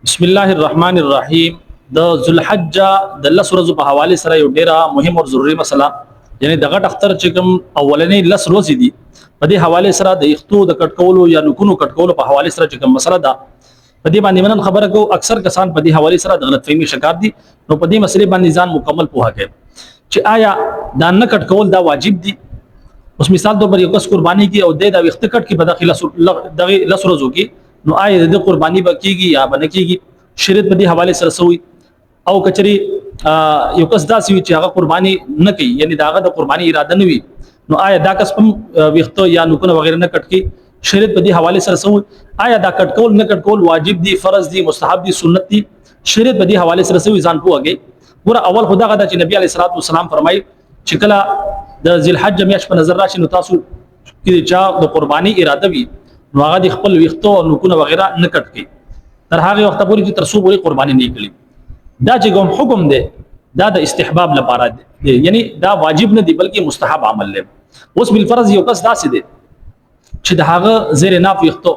بسم الله الرحمن الرحیم د ذوالحجه د لس ورځو په حواله سره یو ډیره مهم او ضروری مسله یعنی دغه اختر چې کوم اولنې لس ورځې دي په دې حواله سره د اختو د کټکولو یا نکونو کټکولو په حواله سره چې کوم مسله ده په دې باندې منن خبره کو اکثر کسان په دې حواله سره د غلطفهمي شکار دي نو په دې مسلې باندې ځان مکمل پوهه کوي چې آیا دا نه کټکول دا واجب دي. اوس مثال د بر یو کس قرباني کی او د وخت کټ کی په داخله دغه لس ورځو کې نو آیا د قرباني بکیږي یا بنکیږي شریعت په دې حواله سره سوی او کچري یو کس داسې وي چې هغه قرباني نه کوي یعنی داغه د قرباني اراده نه وي نو آیا دا کس هم وخت یا نکونه وغیرہ نه کټ کی شریعت په دې حواله سره سوی آیا دا کټکول نه کټکول واجب دي فرض دي مستحب دي سنت دي شریعت په دې حواله سره سوی ځان پوهږي ګوره اول خدا غدا چې نبی علیه الصلاه والسلام فرمایي چې کله د ذل حج میاشت په نظر راشي نو تاسو کې چې د قرباني اراده وي نو هغه د خپل وختو او نکونه وغیرہ نه کټ کی تر هغه وخت پورې چې تر څو پورې قرباني نه کړي دا چې کوم حکم دی دا د استحباب لپاره دی یعنی دا واجب نه دی بلکې مستحب عمل دی. اوس بل فرض یو کس داسې دی چې د هغه زیر ناف وختو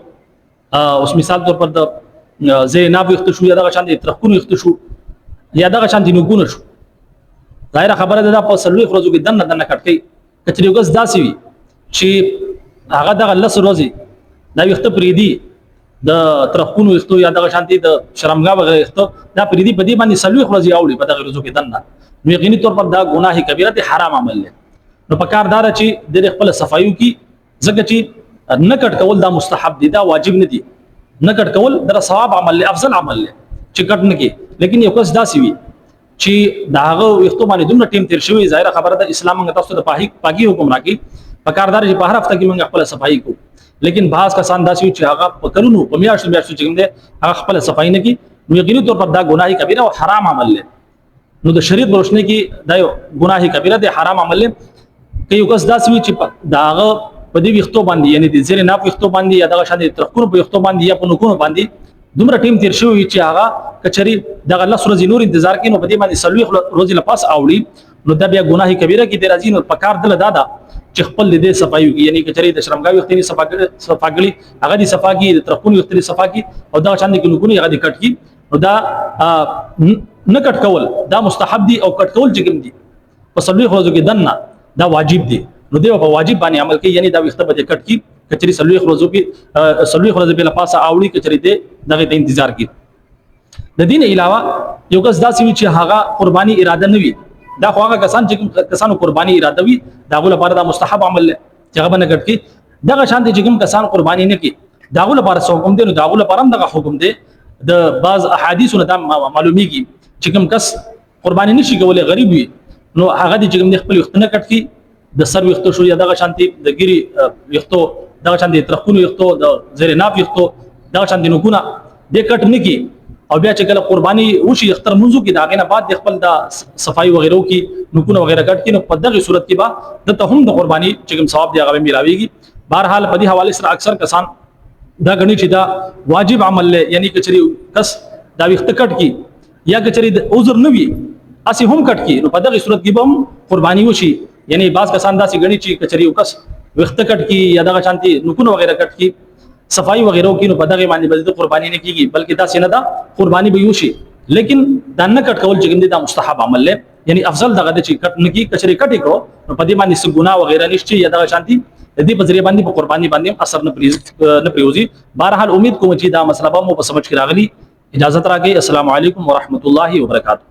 اوس مثال تور پر د زیر ناف وختو شو یا دغه شان د ترخونو وختو شو یا دغه شان د نکونه شو ظاهر خبره ده په سلوي خروجو کې دنه کټ کی کچري یو کس داسې وي چې هغه دغه لس ورځې دا وخت پریدي د ترخونو وختو یا دغه شانتي د شرمګا وغیرہ وختو دا پریدي په دې باندې سلوي خروجي اوړي په دغه ورځو کې دنه نو یقیني طور پر دا ګناه کبیره دي حرام عمل دی نو په کار دار چې د خپل صفایو کې ځکه چې نه کټ کول دا مستحب دي دا واجب نه دي نه کټ کول دا ثواب عمل دی افضل عمل دی چې کټ نه کې لیکن یو کس داسي وي چې داغه وختو باندې دومره ټیم تیر شوی ظاهر خبره ده اسلام موږ تاسو ته پاکي حکم راکړي په کار دار چې په هر هفته کې موږ خپل صفایي کو لیکن بعض کسان داسې چې هغه په کلونو په میاشتو چې کوم دي هغه خپل صفای نه کی نو یقیني طور پر دا ګناه کبیره او حرام عمل دی نو د شریعت روشنی کې دا یو ګناه کبیره دی حرام عمل دی که یو کس داسې چې داغه په دې وختو باندې یعنی د زیر ناف وختو باندې یا دغه شاده ترخونو په وختو باندې یا په نکونو باندې دومره ټیم تیر شوی چې هغه کچري دغه لس ورځې نور انتظار کینو په دې باندې سلوي ورځې لپاس اوړي نو دا بیا ګناه کبیره کې دی راځي نو په کار دل دادا چې خپل دې صفایو یعنی کچري د شرمګاوي وختي صفاګړي هغه دي صفاګي د ترخونو وختي صفاګي او دا چاندي کې نکونی هغه دي کټ کی نو دا نه کټ کول دا مستحب دي او کټ کول چې کوم دي په سلوي ورځو کې دنه دا واجب دي نو دی په واجب باندې عمل کوي یعنی دا وخت به کټ کی کچري سلوي ورځو کې سلوي ورځو په لپاسه اوړي کچري دې دغه ته انتظار کی د دین علاوه یو کس داسې وي چې هغه قرباني اراده نه وي دا خو هغه کسان چې کسانو قرباني اراده وي دا غو لپاره دا مستحب عمل چې هغه نه کټ کی دغه شان دي چې کوم کسان قرباني نه کی دا غو لپاره څه حکم دی نو دا غو لپاره هم دغه حکم دی د بعض احادیث نه دا معلومیږي چې کوم کس قرباني نشي کولای غریب وي نو هغه دي چې کوم خپل وخت نه کټ کی د سر وختو شو یا دغه شانتي د ګيري وختو دغه شانتي ترخونو وختو د زیر ناف وختو دغه شانتي نکونه د کټ نه کی او بیا چې کله قرباني وشي اختر منځو کې داغه نه بعد د خپل د صفای وغیرہ کې نکونه وغیرہ کټ کې نو په دغه صورت کې با د ته هم د قرباني چې کوم ثواب دی هغه ملاويږي. بهرحال په دې حواله سره اکثر کسان دا غني چې دا واجب عمل یعنی کچري کس دا وخت کټ کی یا کچري د عذر نه وي اسی هم کټ کی نو په دغه صورت کې به هم قرباني وشي یعنی بعض کسان داسې غني چې کچري کس وخت کټ کی یا دغه شانتي نکونه وغیرہ کټ کی صفائی وغیرہ کې نو په دغه باندې به قرباني نه کیږي بلکې دا سینه دا قرباني به یوشي لیکن دا نه کټ کول چې دا مستحب عمل دی یعنی افضل دغه چې کټ نه کی کچري کټ کو نو په دې باندې څه ګناه وغیرہ نشته یا دغه شانتي دې په ذریعہ باندې په قرباني باندې اثر نه پریوزي. بهرحال امید کوم چې دا مسله به مو په سمجھ کې راغلی. اجازه راکړئ. السلام علیکم ورحمت الله وبرکاته.